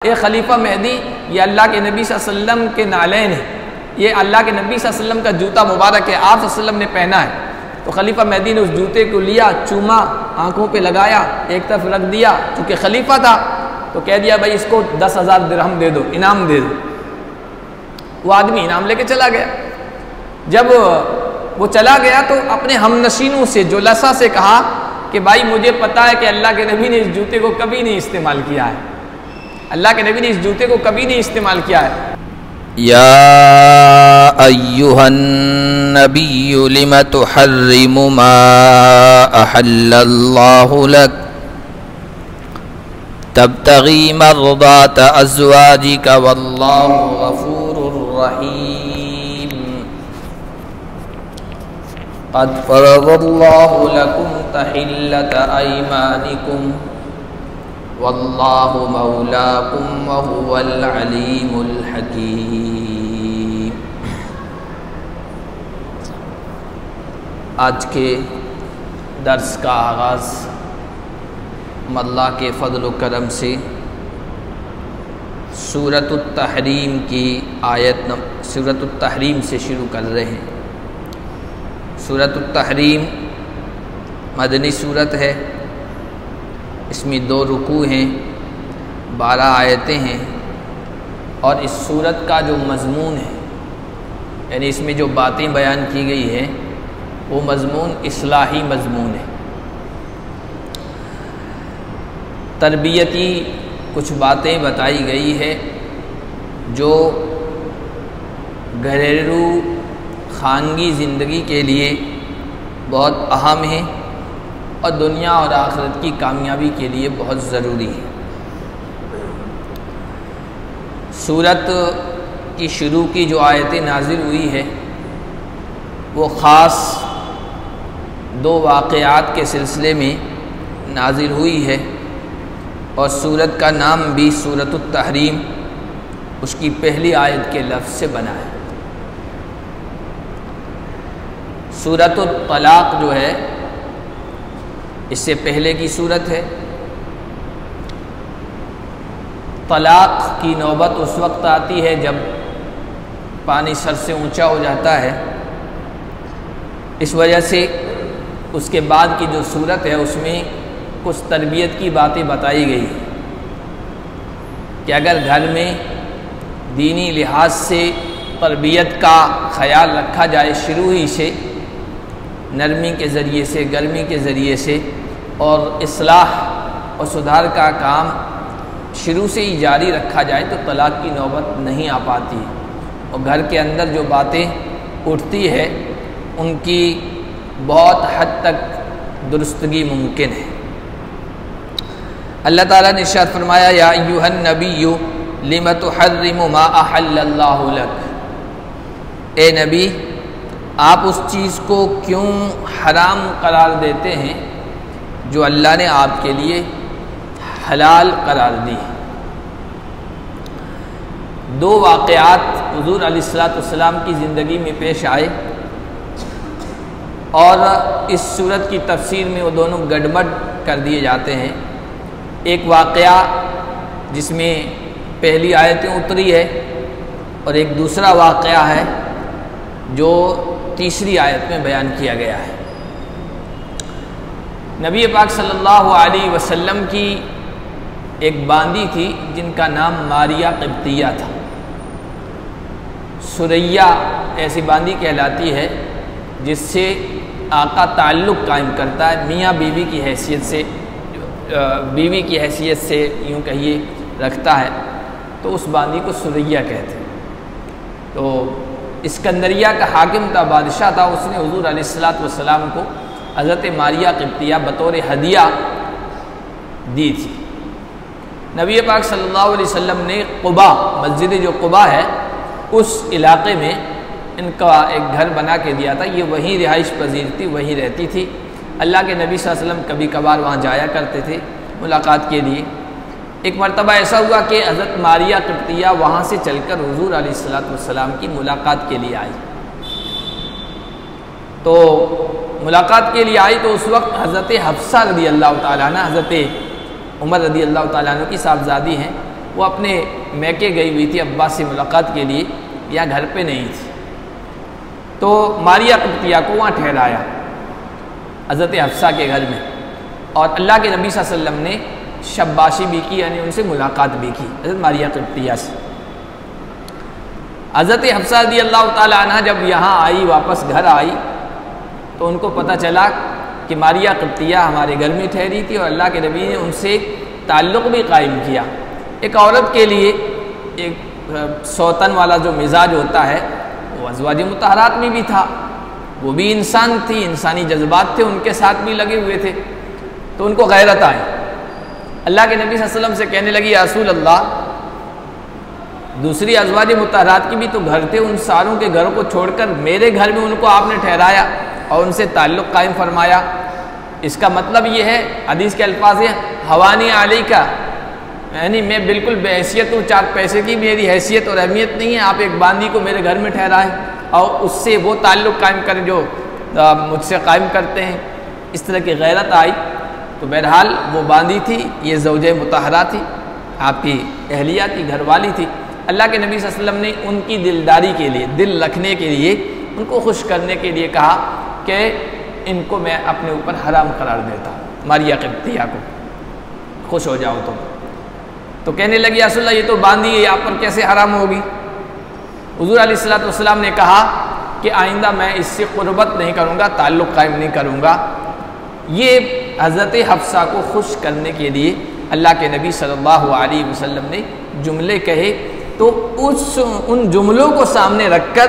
ये खलीफा मेहदी ये अल्लाह के नबी सल्लल्लाहु अलैहि वसल्लम के नालैन है, ये अल्लाह के नबी सल्लल्लाहु अलैहि वसल्लम का जूता मुबारक है, आप सल्लल्लाहु अलैहि वसल्लम ने पहना है। तो खलीफा मेहदी ने उस जूते को लिया, चूमा, आंखों पे लगाया, एक तरफ रख दिया, चूँकि खलीफा था तो कह दिया भाई इसको 10,000 दिरहम दे दो, इनाम दे दो। वो आदमी इनाम लेके चला गया। जब वो चला गया तो अपने हमनशीनों से जुलसा से कहा कि भाई मुझे पता है कि अल्लाह के नबी ने इस जूते को कभी नहीं इस्तेमाल किया है, अल्लाह के नबी ने इस जूते को कभी नहीं इस्तेमाल किया है। या अय्युहन नबिय्यु लिमा तुहर्रिमु मा अहल्लल्लाहु लक तब्तगी मर्दात अज़वाजिका वल्लाहु गफूरुर रहीम क़द फ़रज़ल्लाहु लकुम तहिल्लत अयमानिकुम वल्लाहु मौलाकुम व हुवल अलीमुल हकीम। आज के दर्स का आगाज़ अल्लाह के फ़ज़ल व करम से सूरतुत तहरीम की सूरतुत तहरीम से शुरू कर रहे हैं। सूरतुत तहरीम मदनी सूरत है, इसमें 2 रुकू हैं, 12 आयतें हैं और इस सूरत का जो मज़मून है यानी इसमें जो बातें बयान की गई हैं वो मज़मून इस्लाही मज़मून है। तरबियती कुछ बातें बताई गई है जो घरेलू खानगी ज़िंदगी के लिए बहुत अहम है और दुनिया और आखिरत की कामयाबी के लिए बहुत ज़रूरी है। सूरत की शुरू की जो आयतें नाजिल हुई है वो ख़ास 2 वाक़यात के सिलसिले में नाजिल हुई है और सूरत का नाम भी सूरतुत तहरीम उसकी पहली आयत के लफ्ज़ से बना है। सूरतुत तलाक़ जो है इससे पहले की सूरत है। तलाक़ की नौबत उस वक्त आती है जब पानी सर से ऊंचा हो जाता है। इस वजह से उसके बाद की जो सूरत है उसमें कुछ तरबियत की बातें बताई गई कि अगर घर में दीनी लिहाज से तरबियत का ख्याल रखा जाए शुरू ही से, नरमी के ज़रिए से, गर्मी के ज़रिए से और इस्लाह और सुधार का काम शुरू से ही जारी रखा जाए तो तलाक़ की नौबत नहीं आ पाती और घर के अंदर जो बातें उठती है उनकी बहुत हद तक दुरुस्तगी मुमकिन है। अल्लाह ताला ने इरशाद फरमाया या अय्युहन नबिय्यु लिमा तुहर्रिमु मा अहल्लल्लाहु लक, ए नबी आप उस चीज़ को क्यों हराम करार देते हैं जो अल्लाह ने आपके लिए हलाल करार दी। 2 वाक़यात हुज़ूर अलैहिस्सलाम की ज़िंदगी में पेश आए और इस सूरत की तफसीर में वो दोनों गड़बड़ कर दिए जाते हैं। एक वाक़या जिसमें पहली आयतें उतरी है और एक दूसरा वाक़या है जो तीसरी आयत में बयान किया गया है। नबी पाक सल्लल्लाहु अलैहि वसल्लम की एक बांदी थी जिनका नाम मारिया क़िब्तिया था। सुरैया ऐसी बांदी कहलाती है जिससे आका ताल्लुक़ कायम करता है, मियाँ बीवी की हैसियत से, बीवी की हैसियत से यूँ कहिए रखता है, तो उस बांदी को सुरैया कहते हैं। तो इस्कंदरिया का हाकिम था, बादशाह था, उसने हुज़ूर अलैहिस्सलातु वस्सलाम को हज़रत मारिया क़िब्तिया बतौर हदिया दी थी। नबी पाक सल्लल्लाहु अलैहि वसल्लम ने क़ुबा, मस्जिद जो क़ुबा है उस इलाक़े में इनका एक घर बना के दिया था। ये वहीं रिहाइश पजीर थी, वहीं रहती थी। अल्लाह के नबी सल्लल्लाहु अलैहि वसल्लम कभी कभार वहाँ जाया करते थे मुलाकात के लिए। एक मरतबा ऐसा हुआ कि हज़रत मारिया क़िब्तिया वहाँ से चलकर हुज़ूर अलैहिस्सलातु वस्सलाम की मुलाकात के लिए आई। तो मुलाकात के लिए आई तो उस वक्त हज़रत हफ्सा रज़ी अल्लाह ताला अन्हा, हज़रत उमर रज़ी अल्लाह ताला अन्हु की साहबजादी हैं, वो अपने मैके गई हुई थी अब्बास से मुलाकात के लिए, या घर पे नहीं थी। तो मारिया क़िब्तिया को वहाँ ठहराया हज़रत हफ्सा के घर में, और अल्लाह के नबी सल्लल्लाहु अलैहि वसल्लम ने शब्बाशी भी की, यानी उनसे मुलाकात भी की हज़रत मारिया क़िब्तिया से। हज़रत हफ्सा रज़ी अल्लाह ताला अन्हा जब यहाँ आई, वापस घर आई, तो उनको पता चला कि मारिया क़िब्तिया हमारे घर में ठहरी थी और अल्लाह के नबी ने उनसे ताल्लुक़ भी कायम किया। एक औरत के लिए एक सौतन वाला जो मिजाज होता है वो अज़वाज मुतहरात में भी था, वो भी इंसान थी, इंसानी जज्बात थे उनके साथ भी लगे हुए थे। तो उनको गैरत आई, अल्लाह के नबी सल्लल्लाहु अलैहि वसल्लम से कहने लगी, या रसूल अल्लाह, दूसरी अज़वाज मुतहरात की भी तो घर थे, उन सारों के घरों को छोड़कर मेरे घर में उनको आपने ठहराया और उनसे ताल्लुक़ कायम फरमाया। इसका मतलब ये है, हदीस के अल्फाज है, हवानी आली का, यानी मैं बिल्कुल बेहैसियत हूँ, 4 पैसे की मेरी हैसियत और अहमियत नहीं है, आप एक बांदी को मेरे घर में ठहराएं और उससे वो ताल्लुक़ कायम करें जो मुझसे कायम करते हैं। इस तरह की गैरत आई। तो बहरहाल वो बांदी थी, ये ज़ौजे मुतहरा थी, आपकी अहलिया थी, घरवाली थी। अल्लाह के नबी सल्लल्लाहु अलैहि वसल्लम ने उनकी दिलदारी के लिए, दिल रखने के लिए, उनको खुश करने के लिए कहा कि इनको मैं अपने ऊपर हराम करार देता हूँ, मारिया क़िब्तिया को, खुश हो जाओ तुम। तो कहने लगी, या रसूल अल्लाह, ये तो बांदी है, आप पर कैसे हराम होगी? हुज़ूर अलैहिस्सलातु वस्सलाम ने कहा कि आइंदा मैं इससे क़ुर्बत नहीं करूँगा, ताल्लुक़ कायम नहीं करूँगा। ये हज़रत हफ्सा को खुश करने के लिए अल्लाह के नबी सल्लल्लाहु अलैहि वसल्लम ने जुमले कहे। तो उन जुमलों को सामने रखकर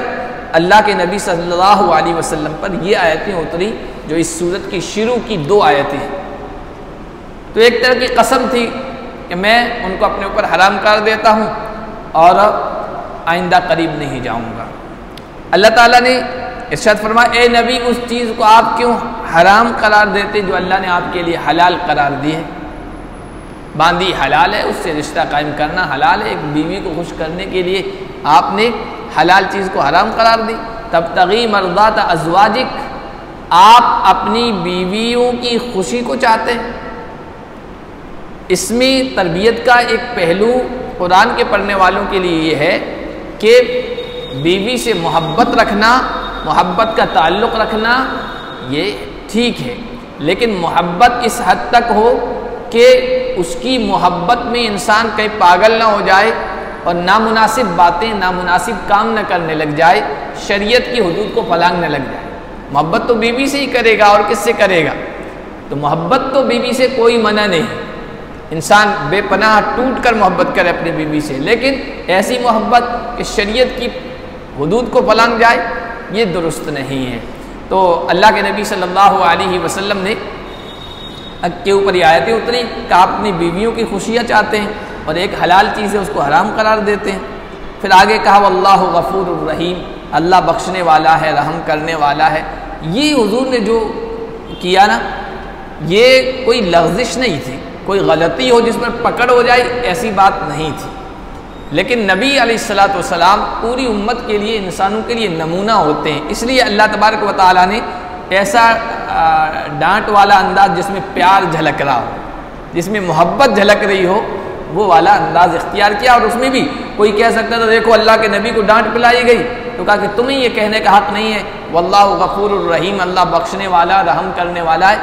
अल्लाह के नबी सल्लल्लाहु अलैहि वसल्लम पर ये आयतें उतरी जो इस सूरत की शुरू की 2 आयतें हैं। तो एक तरह की कसम थी कि मैं उनको अपने ऊपर हराम कर देता हूँ और आइंदा करीब नहीं जाऊँगा। अल्लाह ताला ने इरशाद फरमाया, ए नबी, उस चीज़ को आप क्यों हराम करार देते जो अल्लाह ने आपके लिए हलाल करार दी है? बांदी हलाल है, उससे रिश्ता कायम करना हलाल है। एक बीवी को खुश करने के लिए आपने हलाल चीज़ को हराम करार दी। तब्तगी मर्दात अज़वाजिक, आप अपनी बीवियों की खुशी को चाहते हैं। इसमें तरबियत का एक पहलू कुरान के पढ़ने वालों के लिए ये है कि बीवी से मोहब्बत रखना, मोहब्बत का ताल्लुक़ रखना ये ठीक है, लेकिन मोहब्बत इस हद तक हो कि उसकी मोहब्बत में इंसान कहीं पागल ना हो जाए और नामुनासिब बातें, नामुनासिब काम न करने लग जाए, शरीयत की हुदूद को फलांगने लग जाए। मोहब्बत तो बीवी से ही करेगा और किससे करेगा? तो मोहब्बत तो बीवी से कोई मना नहीं, इंसान बेपनाह टूट कर मोहब्बत करे अपनी बीवी से, लेकिन ऐसी मोहब्बत कि शरीयत की हुदूद को फलांग जाए, ये दुरुस्त नहीं है। तो अल्लाह के नबी सल्लल्लाहु अलैहि वसल्लम ने के ऊपर ये आयतें उतरी कि आप अपनी बीवियों की खुशियाँ चाहते हैं और एक हलाल चीज़ है उसको हराम करार देते हैं। फिर आगे कहा, वल्लाहु गफूरुर रहीम, अल्लाह बख्शने वाला है, रहम करने वाला है। ये हुजूर ने जो किया ना, ये कोई लग़ज़िश नहीं थी, कोई गलती हो जिस पर पकड़ हो जाए, ऐसी बात नहीं थी। लेकिन नबी अलैहिस्सलातु वस्सलाम पूरी उम्मत के लिए, इंसानों के लिए नमूना होते हैं। इसलिए अल्लाह तबारक व तआला ने ऐसा डांट वाला अंदाज जिसमें प्यार झलक रहा हो, जिसमें मोहब्बत झलक रही हो, वो वाला अंदाज इख्तियार किया। और उसमें भी कोई कह सकता था, देखो अल्लाह के नबी को डांट पिलाई गई, तो कहा कि तुम्हें ये कहने का हक़ नहीं है, वल्लाहु गफूरुर रहीम, अल्लाह बख्शने वाला, रहम करने वाला है।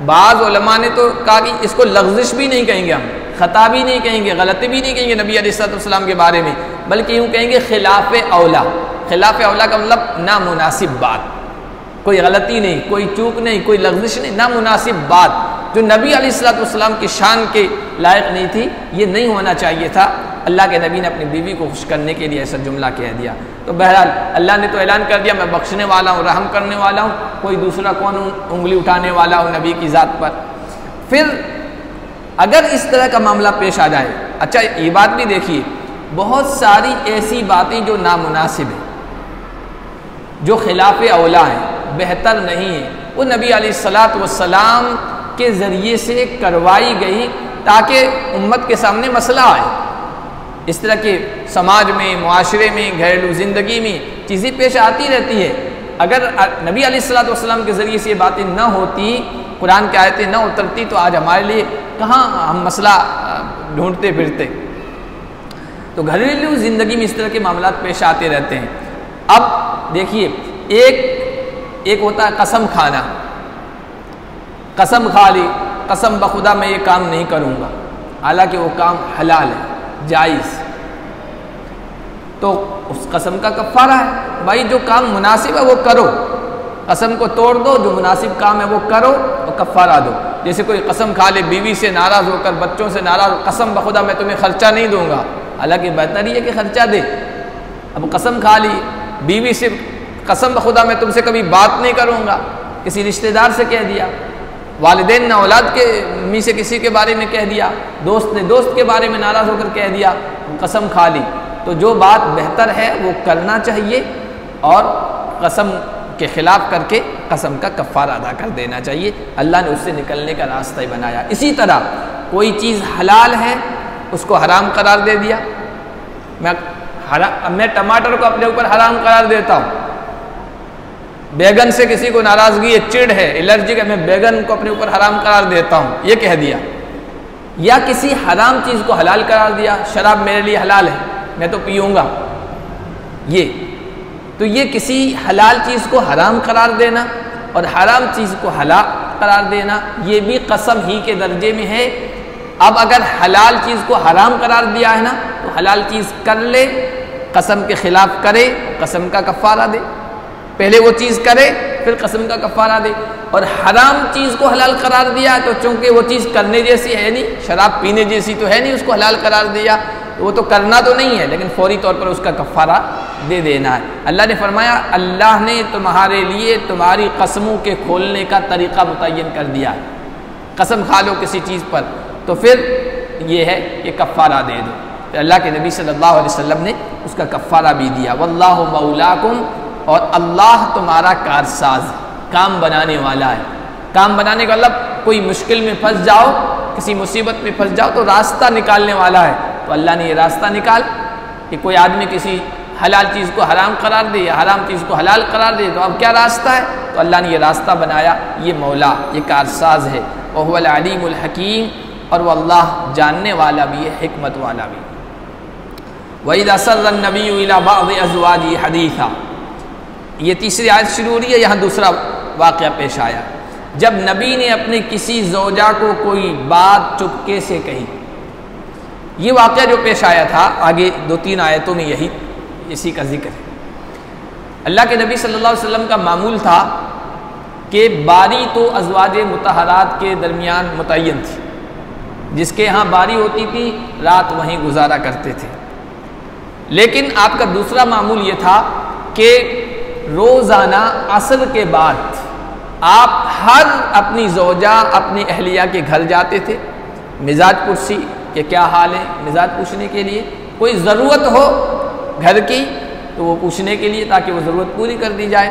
बाज़ उलमा ने तो कहा कि इसको लग़ज़िश भी नहीं कहेंगे, हम ख़ता भी नहीं कहेंगे, गलती भी नहीं कहेंगे नबी अलैहिस्सलाम के बारे में, बल्कि यूँ कहेंगे खिलाफ़ औला। खिलाफ़ औला का मतलब नामुनासिब बात, कोई गलती नहीं, कोई चूक नहीं, कोई लग़ज़िश नहीं, नामुनासिब बात जो नबी अलैहिस्सलाम की शान के लायक नहीं थी, ये नहीं होना चाहिए था। अल्लाह के नबी ने अपनी बीवी को खुश करने के लिए ऐसा जुमला कह दिया। तो बहरहाल अल्लाह ने तो ऐलान कर दिया, मैं बख्शने वाला हूँ, रहम करने वाला हूँ, कोई दूसरा कौन उंगली उठाने वाला हो नबी की ज़ात पर। फिर अगर इस तरह का मामला पेश आ जाए, अच्छा ये बात भी देखिए, बहुत सारी ऐसी बातें जो नामुनासिब हैं, जो खिलाफ़ औला हैं, बेहतर नहीं है, वो नबी अलैहिस्सलातु वस्सलाम के ज़रिए से करवाई गई ताकि उम्मत के सामने मसला आए। इस तरह के समाज में, मुआशरे में, घरेलू ज़िंदगी में चीज़ें पेश आती रहती है। अगर नबी अलैहिस्सलातु वस्सलाम के ज़रिए से ये बातें न होती, कुरान की आयतें न उतरती, तो आज हमारे लिए कहाँ हम मसला ढूंढते फिरते। तो घरेलू ज़िंदगी में इस तरह के मामला पेश आते रहते हैं। अब देखिए एक होता है कसम खाना, कसम खा ली, कसम बखुदा मैं ये काम नहीं करूँगा, हालांकि वो काम हलाल है, जायज़, तो उस कसम का कफ़ारा है। भाई जो काम मुनासिब है वो करो, कसम को तोड़ दो, जो मुनासिब काम है वो करो और कफ़ारा दो। जैसे कोई कसम खा ले बीवी से नाराज़ होकर, बच्चों से नाराज़, कसम बखुदा मैं तुम्हें खर्चा नहीं दूंगा, हालांकि बेहतर ही है कि खर्चा दे। अब कसम खा ली बीवी से, कसम बखुदा मैं तुमसे कभी बात नहीं करूँगा, किसी रिश्तेदार से कह दिया, वालिदैन ने औलाद के मी से किसी के बारे में कह दिया, दोस्त ने दोस्त के बारे में नाराज़ होकर कह दिया, कसम खा ली। तो जो बात बेहतर है वो करना चाहिए और कसम के ख़िलाफ़ करके कसम का कफ़ारा अदा कर देना चाहिए। अल्लाह ने उससे निकलने का रास्ता ही बनाया। इसी तरह कोई चीज़ हलाल है उसको हराम करार दे दिया। मैं टमाटर को अपने ऊपर हराम करार देता हूँ, बैगन से किसी को नाराज़गी है, चिढ़ है, एलर्जी है, मैं बैगन को अपने ऊपर हराम करार देता हूँ, ये कह दिया। या किसी हराम चीज़ को हलाल करार दिया, शराब मेरे लिए हलाल है, मैं तो पीऊँगा, तो ये किसी हलाल चीज़ को हराम करार देना और हराम चीज़ को हलाल करार देना, ये भी कसम ही के दर्जे में है। अब अगर हलाल चीज़ को हराम करार दिया है ना, तो हलाल चीज़ कर ले, कसम के ख़िलाफ़ करे, कसम का कफ़ारा दे। पहले वो चीज़ करे फिर कसम का कफ़ारा दे। और हराम चीज़ को हलाल करार दिया तो चूँकि वो चीज़ करने जैसी है नहीं, शराब पीने जैसी तो है नहीं, उसको हलाल करार दिया तो वो तो करना तो नहीं है, लेकिन फौरी तौर पर उसका कफ़ारा दे देना है। अल्लाह ने फरमाया, अल्लाह ने तुम्हारे लिए तुम्हारी कसमों के खोलने का तरीक़ा मुतय्यन कर दिया है। कसम खा लो किसी चीज़ पर तो फिर ये है कि कफ़ारा दे दो। तो अल्लाह के नबी सल्लल्लाहु अलैहि वसल्लम ने उसका कफ़ारा भी दिया। वल्लाहु मौलाकुम, और अल्लाह तुम्हारा कारसाज, काम बनाने वाला है। काम बनाने का मतलब कोई मुश्किल में फंस जाओ, किसी मुसीबत में फंस जाओ तो रास्ता निकालने वाला है। तो अल्लाह ने ये रास्ता निकाल कि कोई आदमी किसी हलाल चीज़ को हराम करार दे या हराम चीज़ को हलाल करार दे, तो अब क्या रास्ता है? तो अल्लाह ने ये रास्ता बनाया। ये मौला, ये कारसाज है। वह हुवल अलीमुल हकीम, और वह अल्लाह जानने वाला भी है, हिकमत वाला भी। वइज़ा सर्रा नबिय्यु इला बअज़ि अज़वाजिही हदीसा, ये तीसरी आयत शुरू हो रही है। यहाँ दूसरा वाक़या पेश आया, जब नबी ने अपने किसी ज़ौजा को कोई बात चुपके से कही। ये वाक़या जो पेश आया था, आगे 2-3 आयतों में यही इसी का जिक्र है। अल्लाह के नबी सल्लल्लाहु अलैहि वसल्लम का मामूल था कि बारी तो अज़वाज मुतहरात के दरमियान मुतय्यन थी, जिसके यहाँ बारी होती थी रात वहीं गुजारा करते थे। लेकिन आपका दूसरा मामूल ये था कि रोज़ाना असर के बाद आप हर अपनी ज़ौजा, अपनी अहलिया के घर जाते थे, मिजाज पुरसी कि क्या हाल है, मिजाज पूछने के लिए। कोई ज़रूरत हो घर की तो वो पूछने के लिए, ताकि वो ज़रूरत पूरी कर दी जाए।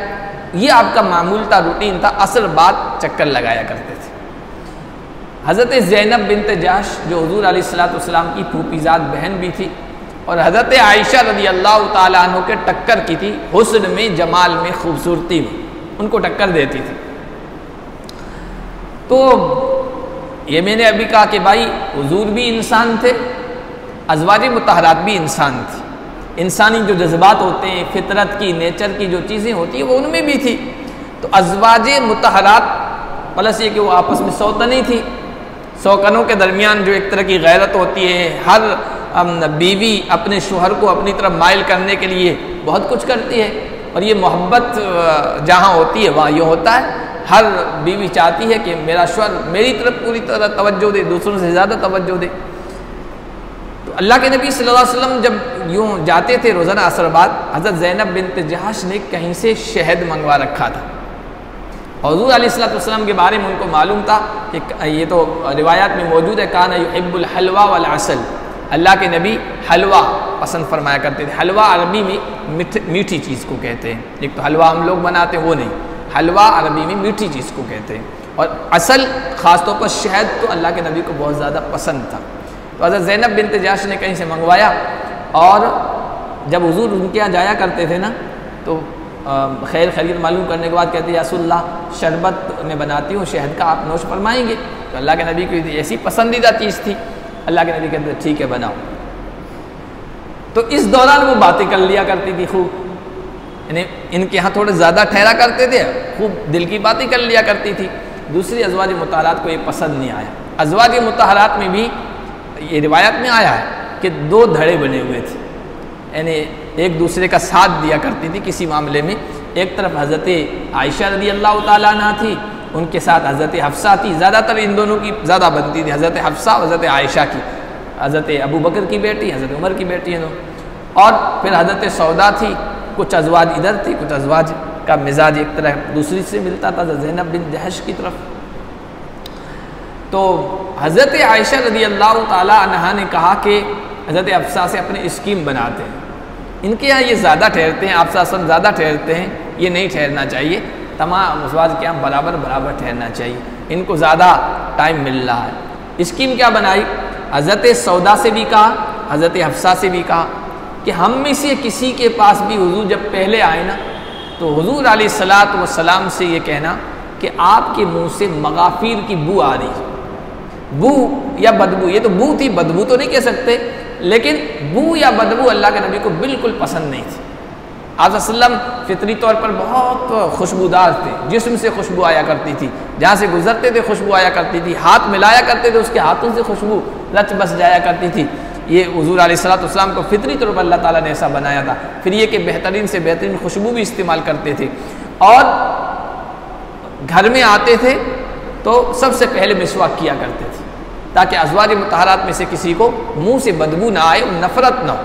ये आपका मामूल था, रूटीन था। असर बाद चक्कर लगाया करते थे। हज़रत ज़ैनब बिन्त जहश जो हुज़ूर अलैहिस्सलातु वस्सलाम की फूफीज़ाद बहन भी थी, और हज़रत आयशा रज़ियल्लाहु ताला अन्हा के टक्कर की थी, हुस्न में, जमाल में, खूबसूरती में, उनको टक्कर देती थी। तो ये मैंने अभी कहा कि भाई हुज़ूर भी इंसान थे, अज़वाज मुतहरात भी इंसान थी। इंसानी जो जज्बात होते हैं, फितरत की, नेचर की जो चीज़ें होती हैं, वो उनमें भी थी। तो अज़वाज मुतहरात प्लस ये कि वो आपस में सौतनी थी, सौकनों के दरमियान जो एक तरह की गैरत होती है, हर बीवी अपने शोहर को अपनी तरफ माइल करने के लिए बहुत कुछ करती है, और ये मोहब्बत जहाँ होती है वहाँ ये होता है। हर बीवी चाहती है कि मेरा शोहर मेरी तरफ पूरी तरह तवज्जो दे, दूसरों से ज़्यादा तवज्जो दे। तो अल्लाह के नबी सल्लल्लाहु अलैहि वसल्लम जब यूँ जाते थे रोज़ाना असर बाद, हज़रत ज़ैनब बिन्त जहश ने कहीं से शहद मंगवा रखा था। हुज़ूर अलैहिस्सलातु वस्सलाम के बारे में उनको मालूम था कि ये तो रिवायात में मौजूद है, काना युहिब्बुल हलवा वल असल, अल्लाह के नबी हलवा पसंद फरमाया करते थे। हलवा अरबी में मीठी चीज़ को कहते हैं। एक तो हलवा हम लोग बनाते हैं वो नहीं, हलवा अरबी में मीठी चीज़ को कहते हैं। और असल ख़ासतौर पर शहद तो अल्लाह के नबी को बहुत ज़्यादा पसंद था। तो हज़रत ज़ैनब बिन्त जहश ने कहीं से मंगवाया, और जब हुज़ूर उनके यहाँ जाया करते थे ना, तो खैर खैरियत मालूम करने के बाद कहते या रसूलल्लाह, शरबत मैं बनाती हूँ, शहद का आप नोश फरमाएंगे? तो अल्लाह के नबी की ऐसी पसंदीदा चीज़ थी। अल्लाह के नबी कहते ठीक है बनाओ। तो इस दौरान वो बातें कर लिया करती थी खूब, यानी इनके यहाँ थोड़े ज़्यादा ठहरा करते थे, खूब दिल की बातें कर लिया करती थी। दूसरी अज़वाज मुताहरात को ये पसंद नहीं आया। अज़वाज मुताहरात में भी ये रिवायत में आया है कि 2 धड़े बने हुए थे, यानी एक दूसरे का साथ दिया करती थी किसी मामले में। एक तरफ हज़रत आयशा रज़ी अल्लाह तआला अन्हा थी, उनके साथ हज़रत हफ्सा थी। ज़्यादातर इन दोनों की ज़्यादा बनती थी, हज़रत हफ्सा हज़रत आयशा की, हज़रत अबू बकर की बेटी, हज़रत उमर की बेटी है। और फिर हज़रत सौदा थी। कुछ अज़वाज इधर थी, कुछ अज़वाज का मिजाज एक तरह दूसरी से मिलता था, ज़ैनब बिन जहश की तरफ। तो हज़रत आयशा रज़ी अल्लाह तआला अन्हा ने कहा कि हज़रत हफ्सा से अपने स्कीम बनाते हैं, इनके यहाँ ये ज़्यादा ठहरते हैं, आप साथ ज़्यादा ठहरते हैं, ये नहीं ठहरना चाहिए, तमाम अज़वाज के यहाँ बराबर बराबर ठहरना चाहिए, इनको ज़्यादा टाइम मिल रहा है। स्कीम क्या बनाई? हज़रत सौदा से भी कहा, हज़रत हफ्सा से भी कहा कि हम में से किसी के पास भी हुजूर जब पहले आए ना, तो हुजूर अलैहिस्सलातु वस्सलाम से ये कहना कि आपके मुंह से मगाफिर की बू आ रही। बू या बदबू, ये तो बू थी, बदबू तो नहीं कह सकते, लेकिन बू या बदबू अल्लाह के नबी को बिल्कुल पसंद नहीं थी। आप सल्लम फितरी तौर पर बहुत खुशबूदार थे, जिस्म से खुशबू आया करती थी, जहाँ से गुजरते थे खुशबू आया करती थी, हाथ मिलाया करते थे उसके हाथों से खुशबू रच बस जाया करती थी। ये हुजूर अलैहिस्सलातु वस्सलाम को फितरी तौर पर अल्लाह ताला ने ऐसा बनाया था। फिर ये कि बेहतरीन से बेहतरीन खुशबू भी इस्तेमाल करते थे, और घर में आते थे तो सबसे पहले मिसवाक किया करते थे, ताकि अज़वाज मुताहरात में से किसी को मुंह से बदबू ना आए, नफरत ना हो।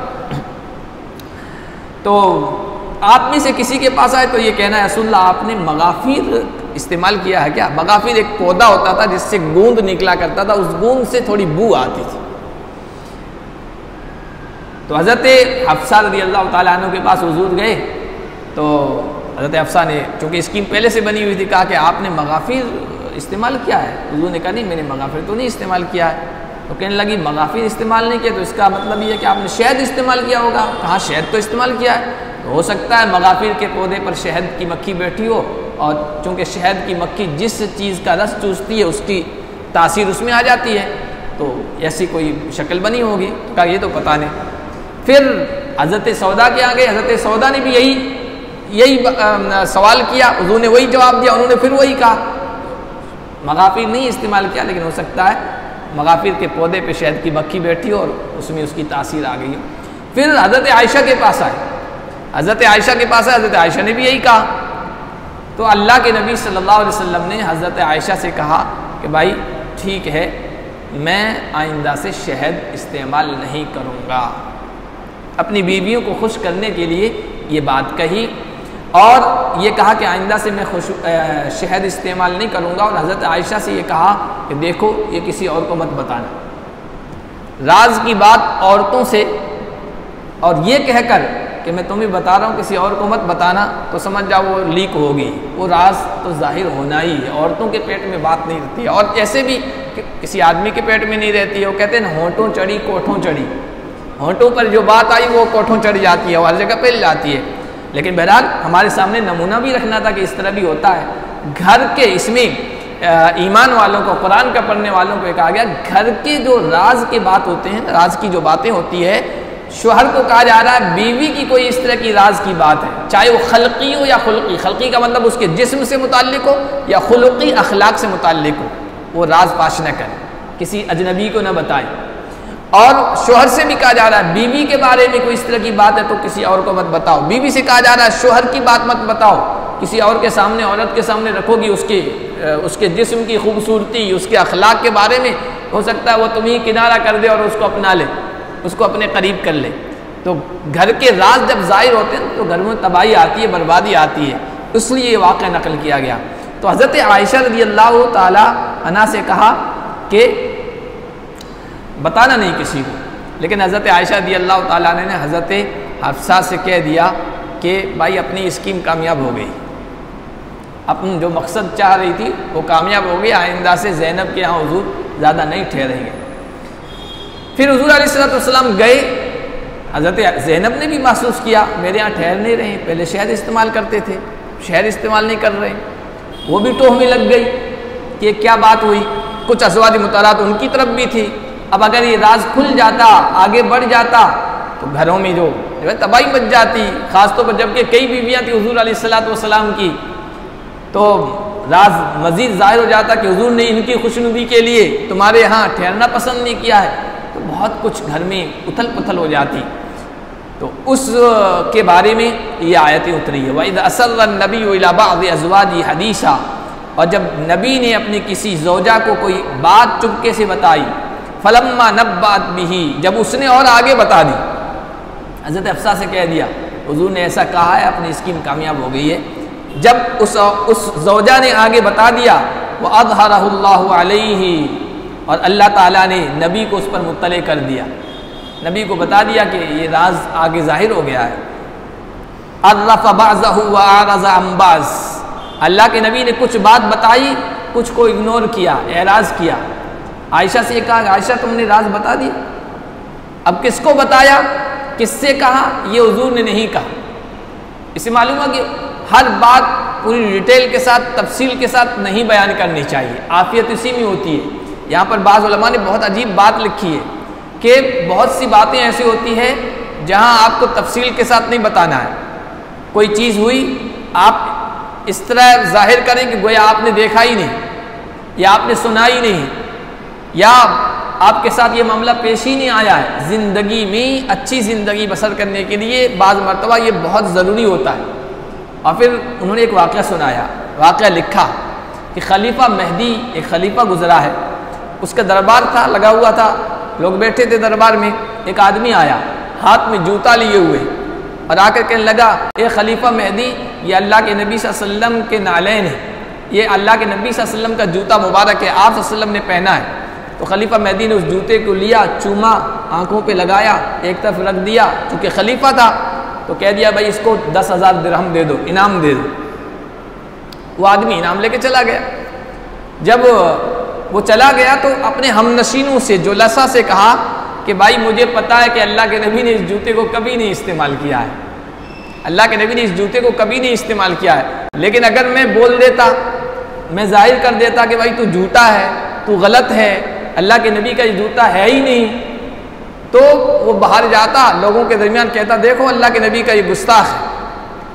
तो आप में से किसी के पास आए तो ये कहना है, रसूलुल्लाह आपने मगाफिर इस्तेमाल किया है क्या? मगाफिर एक पौधा होता था जिससे गूंद निकला करता था, उस गूंद से थोड़ी बू आती थी। तो हज़रत हफ्सा रज़ी अल्लाह तआला अन्हु के पास हुजूर गए, तो हज़रत हफ्सा ने, चूँकि स्कीम पहले से बनी हुई थी, कहा कि आपने मगाफिर इस्तेमाल किया है? हुजूर ने कहा नहीं, मैंने मगाफिर तो नहीं इस्तेमाल किया है। तो कहने लगी मगाफिर इस्तेमाल नहीं किया तो इसका मतलब ये है कि आपने शहद इस्तेमाल किया होगा। कहाँ, शहद तो इस्तेमाल किया है। तो हो सकता है मगाफिर के पौधे पर शहद की मक्खी बैठी हो, और चूँकि शहद की मक्खी जिस चीज़ का रस चूसती है उसकी तासीर उसमें आ जाती है, तो ऐसी कोई शक्ल बनी होगी। तो कहा ये तो पता नहीं। फिर हज़रत सौदा के आगे, हज़रत सौदा ने भी यही सवाल किया, हुजूर ने वही जवाब दिया, उन्होंने फिर वही कहा मगाफिर नहीं इस्तेमाल किया, लेकिन हो सकता है मगाफिर के पौधे पे शहद की मक्खी बैठी हो और उसमें उसकी तासीर आ गई हो। फिर हज़रत आयशा के पास आए, हज़रत आयशा के पास आए, हज़रत आयशा ने भी यही कहा। तो अल्लाह के नबी सल्लल्लाहु अलैहि वसल्लम ने हज़रत आयशा से कहा कि भाई ठीक है, मैं आइंदा से शहद इस्तेमाल नहीं करूँगा। अपनी बीवियों को खुश करने के लिए ये बात कही, और ये कहा कि आइंदा से मैं शहद इस्तेमाल नहीं करूँगा। और हज़रत आयशा से ये कहा कि देखो, ये किसी और को मत बताना, राज की बात औरतों से, और ये कहकर कि मैं तुम्हें बता रहा हूँ किसी और को मत बताना, तो समझ जाओ वो लीक होगी। वो राज तो जाहिर होना ही है, औरतों के पेट में बात नहीं रहती है, और ऐसे भी किसी आदमी के पेट में नहीं रहती है। वो कहते हैं ना, होंठों चढ़ी कोठों चढ़ी, होंठों पर जो बात आई वो कोठों चढ़ जाती है, वो हर जगह फैल जाती है। लेकिन बहरहाल हमारे सामने नमूना भी रखना था कि इस तरह भी होता है। घर के, इसमें ईमान वालों को, कुरान का पढ़ने वालों को कहा गया, घर के जो राज के बात होते हैं, राज की जो बातें होती है, शोहर को कहा जा रहा है बीवी की कोई इस तरह की राज की बात है, चाहे वो खल्की हो या खुल्की, खल्की का मतलब उसके जिस्म से मुताल्लिक हो या खुल्की अखलाक से मुताल्लिक हो, वो राज पाश न करे, किसी अजनबी को न बताए। और शोहर से भी कहा जा रहा है बीवी के बारे में कोई इस तरह की बात है तो किसी और को मत बताओ। बीवी से कहा जा रहा है शोहर की बात मत बताओ, किसी और के सामने, औरत के सामने रखोगी उसके जिस्म की खूबसूरती, उसके अखलाक के बारे में, हो सकता है वो तुम्हें किनारा कर दे और उसको अपना ले, उसको अपने करीब कर ले। तो घर के राज जब ज़ाहिर होते हैं तो घर में तबाही आती है, बर्बादी आती है, इसलिए ये वाक़या नकल किया गया। तो हज़रत आयशा रज़ी अल्लाह ताला अन्हा से कहा कि बताना नहीं किसी को, लेकिन हज़रत आयशा रज़ी अल्लाह ताला ने हज़रत हफ्सा से कह दिया कि भाई अपनी स्कीम कामयाब हो गई, अपन जो मकसद चाह रही थी वो कामयाब हो गई, आइंदा से ज़ैनब के यहाँ हुजूर ज़्यादा नहीं ठहरेंगे। फिर हुजूर अलैहिस्सलाम गए, हज़रत ज़ैनब ने भी महसूस किया मेरे यहाँ ठहर नहीं रहे, पहले शहद इस्तेमाल करते थे, शहद इस्तेमाल नहीं कर रहे, वो भी टोह में लग गई कि क्या बात हुई। कुछ अज़वाज मुताहरात उनकी तरफ भी थी। अब अगर ये राज खुल जाता, आगे बढ़ जाता, तो घरों में जो है तबाही मच जाती, ख़ासतौर पर जबकि कई बीवियाँ थी हुज़ूर अलैहिस्सलाम की, तो राज मज़ीद ज़ाहिर हो जाता कि हुज़ूर ने इनकी खुशनुदी के लिए तुम्हारे यहाँ ठहरना पसंद नहीं किया है, तो बहुत कुछ घर में उथल पुथल हो जाती। तो उस के बारे में ये आयतें उतरी है। वइज़ असर्र नबी इला बअज़ि अज़वाजिही हदीसा, और जब नबी ने अपनी किसी ज़ौजा को कोई बात चुपके से बताई, फलम्मा नब्बअत बिही, जब उसने और आगे बता दी, हज़रत हफ्सा से कह दिया हुज़ूर ने ऐसा कहा है, अपनी स्कीम कामयाब हो गई है। जब उस ज़ौजा ने आगे बता दिया, व अज़हरहुल्लाहु अलैहि, और अल्लाह ताला ने नबी को उस पर मुत्तले कर दिया, नबी को बता दिया कि ये राज आगे ज़ाहिर हो गया है। अर्रफ़ बअज़हु व अअरज़ अन बअज़, अल्लाह के नबी ने कुछ बात बताई, कुछ को इग्नोर किया, एराज़ किया। आयशा से कहा आयशा तुमने राज बता दिया, अब किसको बताया, किससे कहा, ये हुज़ूर ने नहीं कहा। इससे मालूम है कि हर बात पूरी डिटेल के साथ, तफसील के साथ नहीं बयान करनी चाहिए, आफियत इसी में होती है। यहाँ पर बाज़ उलमा ने बहुत अजीब बात लिखी है कि बहुत सी बातें ऐसी होती है जहाँ आपको तफसील के साथ नहीं बताना है। कोई चीज़ हुई, आप इस तरह जाहिर करें कि गोया आपने देखा ही नहीं, या आपने सुना ही नहीं, या आपके साथ ये मामला पेश ही नहीं आया है। ज़िंदगी में अच्छी ज़िंदगी बसर करने के लिए बाज़ मरतबा ये बहुत ज़रूरी होता है। और फिर उन्होंने एक वाक़या सुनाया, वाक़या लिखा कि खलीफा महदी, एक खलीफा गुज़रा है, उसका दरबार था, लगा हुआ था, लोग बैठे थे दरबार में। एक आदमी आया हाथ में जूता लिए हुए और आकर कहने लगा, ये खलीफा महदी, ये अल्लाह के नबी सल्लल्लाहु अलैहि वसल्लम के नालैन है, ये अल्लाह के नबी सल्लल्लाहु अलैहि वसल्लम का जूता मुबारक है, आप सल्लल्लाहु अलैहि वसल्लम ने पहना है। तो खलीफा महदी ने उस जूते को लिया, चूमा, आँखों पे लगाया, एक तरफ रख दिया, चूँकि खलीफा था तो कह दिया भाई इसको 10,000 दिरहम दे दो, इनाम दे दो। वो आदमी इनाम लेके चला गया। जब वो चला गया तो अपने हमनशीनों से, जो लसा से कहा कि भाई मुझे पता है कि अल्लाह के नबी ने इस जूते को कभी नहीं इस्तेमाल किया है, अल्लाह के नबी ने इस जूते को कभी नहीं इस्तेमाल किया है, लेकिन अगर मैं बोल देता, मैं जाहिर कर देता कि भाई तू झूठा है, तू गलत है, अल्लाह के नबी का ये जूता है ही नहीं, तो वो बाहर जाता, लोगों के दरमियान कहता देखो अल्लाह के नबी का ये गुस्ताख है,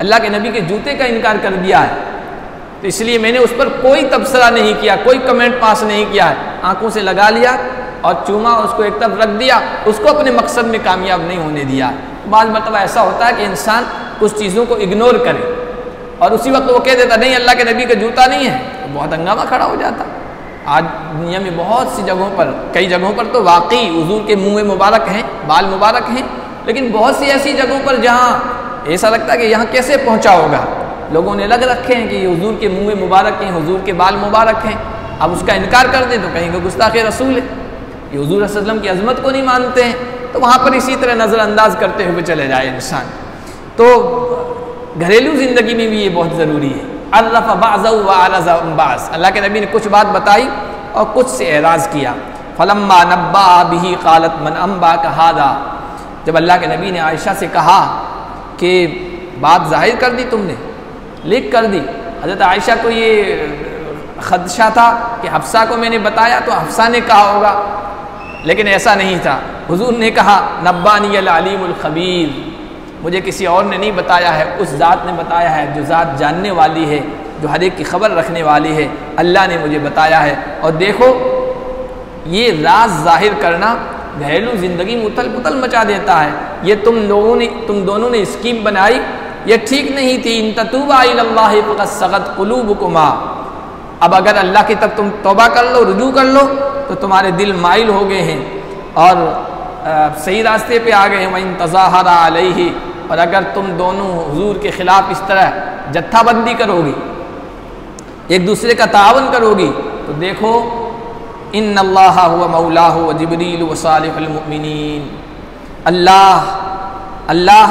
अल्लाह के नबी के जूते का इनकार कर दिया है। तो इसलिए मैंने उस पर कोई तबसरा नहीं किया, कोई कमेंट पास नहीं किया है, आंखों से लगा लिया और चूमा, उसको एक तरफ रख दिया, उसको अपने मकसद में कामयाब नहीं होने दिया। बाद मतलब ऐसा होता है कि इंसान कुछ चीज़ों को इग्नोर करे और उसी वक्त वो कह देता नहीं अल्लाह के नबी का जूता नहीं है, तो बहुत हंगामा खड़ा हो जाता। आज दुनिया में बहुत सी जगहों पर, कई जगहों पर तो वाकई हुजूर के मुँह मुबारक हैं, बाल मुबारक हैं, लेकिन बहुत सी ऐसी जगहों पर जहाँ ऐसा लगता है कि यहाँ कैसे पहुँचा होगा, लोगों ने अलग रखे हैं कि ये हुजूर के मुँह मुबारक हैं, हुजूर के बाल मुबारक हैं। अब उसका इनकार कर दें तो कहेंगे गुस्ताख रसूल है, ये हुजूर सल्लम की अज़मत को नहीं मानते हैं, तो वहाँ पर इसी तरह नज़रअंदाज करते हुए चले जाए इंसान। तो घरेलू ज़िंदगी में भी ये बहुत ज़रूरी है। अर्रफ़ बअज़हु व अअरज़ अन बअज़, अल्लाह के नबी ने कुछ बात बताई और कुछ से एराज़ किया। फलम्मा नब्बा बिही क़ालत मन अम्बाका हादा, जब अल्लाह के नबी ने आयशा से कहा कि बात ज़ाहिर कर दी तुमने, लीक कर दी। हज़रत आयशा को ये खदशा था कि हफ्सा को मैंने बताया तो हफ्सा ने कहा होगा, लेकिन ऐसा नहीं था। हुजूर ने कहा नब्बानी अल अलीमुल खबीर, मुझे किसी और ने नहीं बताया है, उस ज़ात ने बताया है जो ज़ात जानने वाली है, जो हर एक की खबर रखने वाली है, अल्लाह ने मुझे बताया है। और देखो ये राज ज़ाहिर करना घरेलू ज़िंदगी में उथल पुथल मचा देता है। ये तुम दोनों ने स्कीम बनाई, ये ठीक नहीं थी। इन ततूबा इलल्लाहि फ़क़द सग़त क़ुलूबुकुमा, अब अगर अल्लाह की तब तुम तौबा कर लो, रुजू कर लो, तो तुम्हारे दिल माइल हो गए हैं और सही रास्ते पे आ गए हैं। वइन तज़ाहरा अलैहि, और अगर तुम दोनों हुजूर के ख़िलाफ़ इस तरह जत्थाबंदी करोगी, एक दूसरे का तावन करोगी, तो देखो इन्नल्लाह हुवा मौलाहु व जिब्रील व सालिहुल मुमिनीन, अल्लाह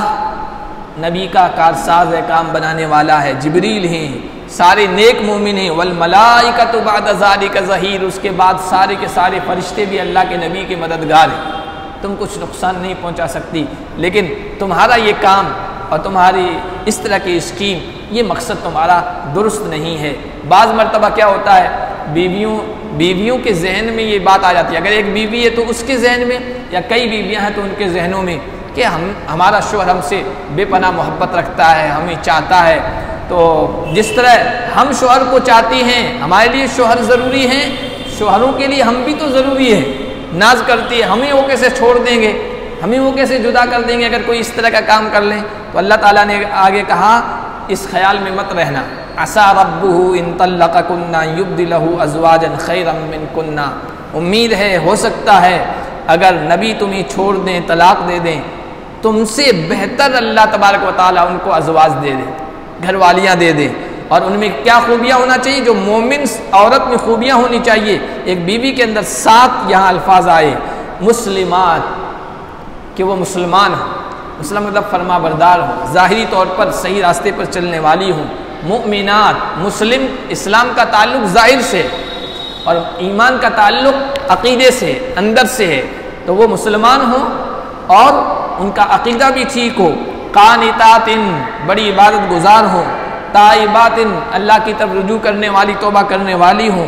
नबी का कारसाज है, काम बनाने वाला है, जिब्रील हैं, सारे नेक मोमिन हैं, वल मलाइकतु बअद ज़ालिका ज़हीर, उसके बाद सारे के सारे फरिश्ते भी अल्लाह के नबी के मददगार हैं। तुम कुछ नुकसान नहीं पहुंचा सकती, लेकिन तुम्हारा ये काम और तुम्हारी इस तरह की स्कीम, ये मकसद तुम्हारा दुरुस्त नहीं है। बाज़ मरतबा क्या होता है, बीवियों के जहन में ये बात आ जाती है। अगर एक बीवी है तो उसके जहन में, या कई बीवियां हैं तो उनके जहनों में कि हमारा शोहर हमसे बेपनाह मोहब्बत रखता है, हमें चाहता है। तो जिस तरह हम शोहर को चाहती हैं, हमारे लिए शोहर ज़रूरी हैं, शोहरों के लिए हम भी तो ज़रूरी है। नाज करती है, हमें वो कैसे छोड़ देंगे, हमें वो कैसे जुदा कर देंगे अगर कोई इस तरह का काम कर लें। तो अल्लाह ताला ने आगे कहा, इस ख्याल में मत रहना, असा रब्बुहु इन तल्लक़कुन्ना युब्दिलहु अज़वाजन खैरम मिनकुन्ना, उम्मीद है, हो सकता है अगर नबी तुम्हें छोड़ दें, तलाक दे दें, तुमसे बेहतर अल्लाह तबारक व तआला उनको अज़वाज दे दे, घरवालियाँ दे दे। और उनमें क्या खूबियाँ होना चाहिए, जो मोमिन औरत में खूबियाँ होनी चाहिए। एक बीवी के अंदर 7 यहाँ अल्फाज आए, मुस्लिमात, कि वो मुसलमान हो, मुस्लिम मतलब फरमा बरदार हो, ज़ाहिरी तौर पर सही रास्ते पर चलने वाली हो। मुमिनात, मुस्लिम इस्लाम का ताल्लुक़ ज़ाहिर से, और ईमान का ताल्लुक़ अक़ीदे से, अंदर से है। तो वो मुसलमान हो और उनका अक़ीदा भी ठीक हो। कानितातिन, बड़ी इबादत गुजार हो। ताइबातिन, अल्लाह की तरफ रुजू करने वाली, तौबा करने वाली हों।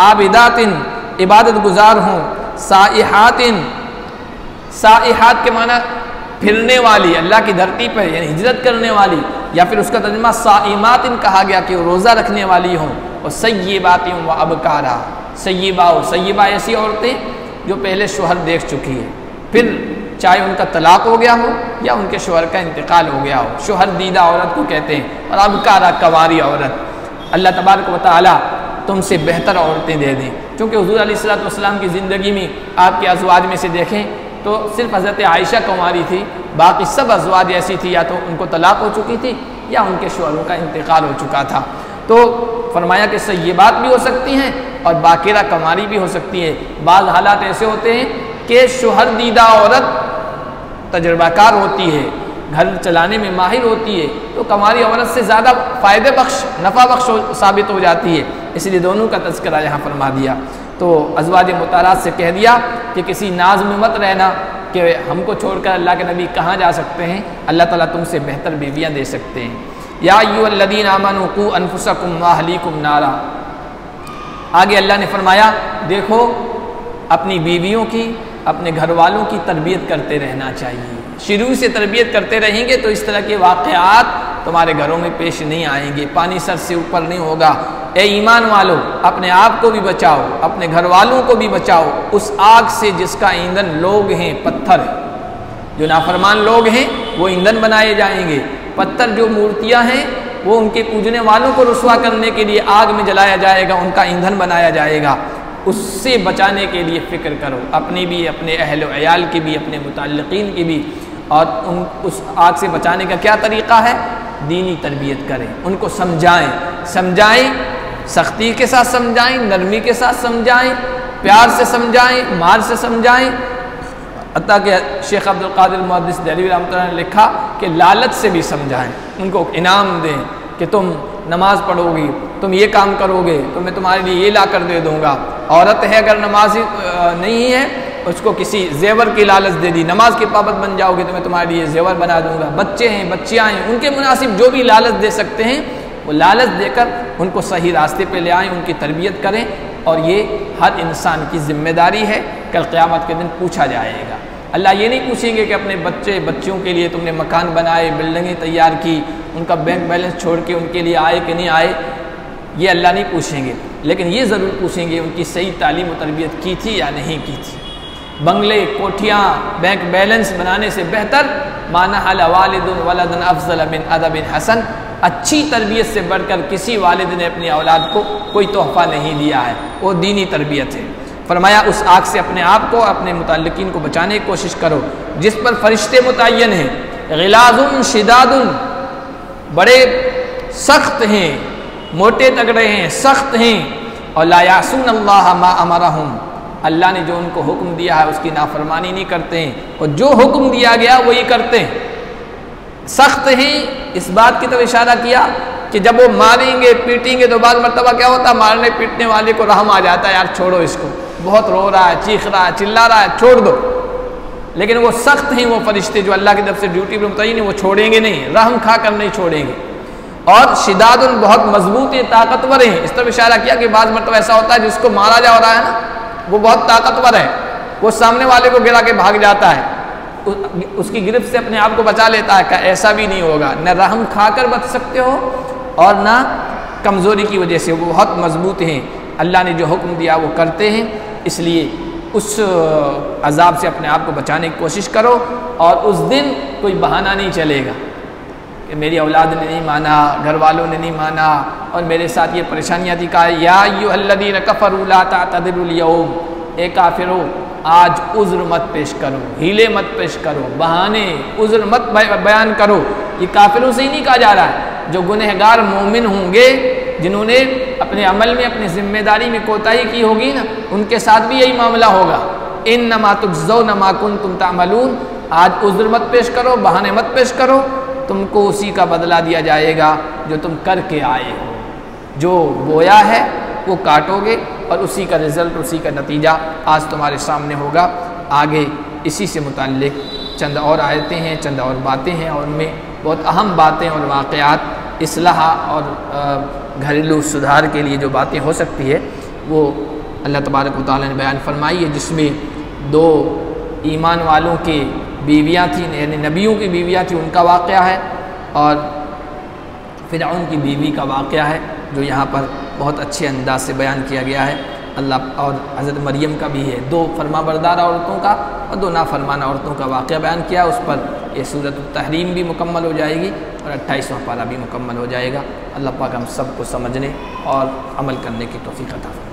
आबिदातिन, इबादत गुजार हों। साइहातिन, साइहात के माना फिरने वाली, अल्लाह की धरती पर यानी हिजरत करने वाली, या फिर उसका तर्जुमा साइमातिन कहा गया कि वो रोज़ा रखने वाली हों। और सय्यिबातिन व अबकारा, सय्यिबा, सय्यिबा ऐसी औरतें जो पहले शोहर देख चुकी है, फिर चाहे उनका तलाक हो गया हो या उनके शोहर का इंतकाल हो गया हो, शोहर दीदा औरत को कहते हैं। और अबकारा, कवारी औरत। अल्लाह तबारक व तआला तुमसे बेहतर औरतें दे दें, क्योंकि हुज़ूर अलैहिस्सलातु वस्सलाम की ज़िंदगी में आपके अज़वाज में से देखें तो सिर्फ हज़रत आयशा कुंवारी थी, बाकी सब अज़वाज ऐसी थी या तो उनको तलाक हो चुकी थी या उनके शोहरों का इंतकाल हो चुका था। तो फरमाया कि सय्यिबात भी हो सकती हैं और बाकिरा कुंवारी भी हो सकती है। बाज़ हालात ऐसे होते हैं कि शोहर दीदा औरत तजर्बाकार होती है, घर चलाने में माहिर होती है, तो कुंवारी औरत से ज़्यादा फ़ायदे बख्श, नफ़ा बख्श साबित हो जाती है। इसलिए दोनों का तज़किरा यहाँ फरमा दिया। तो अज़वाज मुतारात से कह दिया कि किसी नाज में मत रहना कि हमको छोड़कर अल्लाह के नबी कहाँ जा सकते हैं, अल्लाह ताला तुमसे बेहतर बीवियाँ दे सकते हैं। या अय्युहल्लज़ीना आमनू क़ू अनफुसकुम व अहलीकुम नारा। आगे अल्लाह ने फरमाया, देखो अपनी बीवियों की, अपने घर वालों की तरबियत करते रहना चाहिए। शुरू से तरबियत करते रहेंगे तो इस तरह के वाक़यात तुम्हारे घरों में पेश नहीं आएंगे, पानी सर से ऊपर नहीं होगा। ए ईमान वालों, अपने आप को भी बचाओ, अपने घर वालों को भी बचाओ उस आग से जिसका ईंधन लोग हैं, पत्थर है। जो नाफरमान लोग हैं वो ईंधन बनाए जाएंगे, पत्थर जो मूर्तियां हैं वो उनके पूजने वालों को रुसवा करने के लिए आग में जलाया जाएगा, उनका ईंधन बनाया जाएगा। उससे बचाने के लिए फ़िक्र करो, अपनी भी, अपने अहल व अयाल की भी, अपने मुतल्लिक़ीन की भी। और उस आग से बचाने का क्या तरीक़ा है? दीनी तरबियत करें, उनको समझाएं, सख्ती के साथ समझाएं, नरमी के साथ समझाएं, प्यार से समझाएं, मार से समझाएं। हत्ता कि शेख अब्दुल कादिर मुहद्दिस देहलवी रहमतुल्लाह ने लिखा कि लालच से भी समझाएं, उनको इनाम दें कि तुम नमाज पढ़ोगी, तुम ये काम करोगे तो मैं तुम्हारे लिए ये ला कर दे दूँगा। औरत है अगर नमाजी नहीं है, उसको किसी जेवर की लालच दे दी, नमाज के पाबंद बन जाओगे तो मैं तुम्हारे लिए जेवर बना दूँगा। बच्चे हैं, बच्चियाँ हैं, उनके मुनासिब जो भी लालच दे सकते हैं वो लालच देकर उनको सही रास्ते पे ले आएँ, उनकी तरबियत करें। और ये हर इंसान की ज़िम्मेदारी है, कल क़यामत के दिन पूछा जाएगा। अल्लाह ये नहीं पूछेंगे कि अपने बच्चियों के लिए तुमने मकान बनाए, बिल्डिंगें तैयार की, उनका बैंक बैलेंस छोड़ के उनके लिए आए कि नहीं आए, ये अल्लाह नहीं पूछेंगे। लेकिन ये ज़रूर पूछेंगे उनकी सही तालीम और तरबियत की थी या नहीं की थी। बंगले, कोठियाँ, बैंक बैलेंस बनाने से बेहतर माना अला वालिदुन वलदन अफज़ल मिन अदबिन हसन, अच्छी तरबियत से बढ़कर किसी वालिद ने अपनी औलाद को कोई तोहफ़ा नहीं दिया है, वो दीनी तरबियत है। फरमाया उस आग से अपने आप को, अपने मुतल्लिक़ीन को बचाने की कोशिश करो जिस पर फरिश्ते मुतय्यन हैं, ग़िलाज़ुन शिदादुन, बड़े सख्त हैं, मोटे तगड़े हैं, सख्त हैं। और ला यासून अल्लाह मा अमरहुम, अल्लाह ने जो उनको हुक्म दिया है उसकी नाफरमानी नहीं करते हैं, और जो हुक्म दिया गया वही करते हैं। सख्त हैं, इस बात की तरफ इशारा किया कि जब वो मारेंगे पीटेंगे तो बाद मरतबा क्या होता है, मारने पीटने वाले को रहम आ जाता है, यार छोड़ो इसको, बहुत रो रहा है, चीख रहा है, चिल्ला रहा है, छोड़ दो। लेकिन वो सख्त हैं, वो फरिश्ते जो अल्लाह की तरफ से ड्यूटी पर मुतय्यन हैं, वो छोड़ेंगे नहीं, रहम खा कर नहीं छोड़ेंगे। और शिदादुन, बहुत मजबूत है, ताकतवर हैं। इस तरफ इशारा किया कि बाद मरतबा ऐसा होता है जिसको मारा जा रहा है ना, वो बहुत ताकतवर है, वो सामने वाले को गिरा के भाग जाता है, उसकी गिरफ्त से अपने आप को बचा लेता है, ऐसा भी नहीं होगा। न रहम खाकर बच सकते हो और ना कमज़ोरी की वजह से, वो बहुत मजबूत हैं। अल्लाह ने जो हुक्म दिया वो करते हैं, इसलिए उस अजाब से अपने आप को बचाने की कोशिश करो। और उस दिन कोई बहाना नहीं चलेगा कि मेरी औलाद ने नहीं माना, घर वालों ने नहीं माना और मेरे साथ ये परेशानियाँ थी। कहा या अय्युहल्लज़ीना कफ़रू ला तअतज़िरुल यौम, ए काफिरो आज उज़्र मत पेश करो, हीले मत पेश करो, बहाने उज़्र मत बयान करो। ये काफिरों से ही नहीं कहा जा रहा है, जो गुनहगार मोमिन होंगे, जिन्होंने अपने अमल में अपनी जिम्मेदारी में कोताही की होगी ना, उनके साथ भी यही मामला होगा। इन्नमा तुजज़ौना मा कुंतुम तामलून, आज उज़्र मत पेश करो, बहाने मत पेश करो, तुमको उसी का बदला दिया जाएगा जो तुम करके आए हो। जो बोया है वो काटोगे और उसी का रिज़ल्ट, उसी का नतीजा आज तुम्हारे सामने होगा। आगे इसी से मुताल्लिक़ चंद और आयतें हैं, चंद और बातें हैं, और उनमें बहुत अहम बातें और वाक़यात इस्लाह और घरेलू सुधार के लिए जो बातें हो सकती है वो अल्लाह तबारक व तआला ने बयान फरमाई है, जिसमें 2 ईमान वालों की बीवियाँ थीं, यानी नबियों की बीवियाँ थीं, उनका वाक़या है, और फ़िरऔन की बीवी का वाक़या है, जो यहाँ पर बहुत अच्छे अंदाज से बयान किया गया है। अल्लाह और हज़रत मरियम का भी है, 2 फरमाबरदार औरतों का और 2 नाफरमान औरतों का वाक़या बयान किया। उस पर ये सूरत तहरीम भी मुकम्मल हो जाएगी और 28वां पारा भी मुकम्मल हो जाएगा। अल्लाह पाक हम सबको समझने और अमल करने की तौफ़ीक़ अता फरमाए।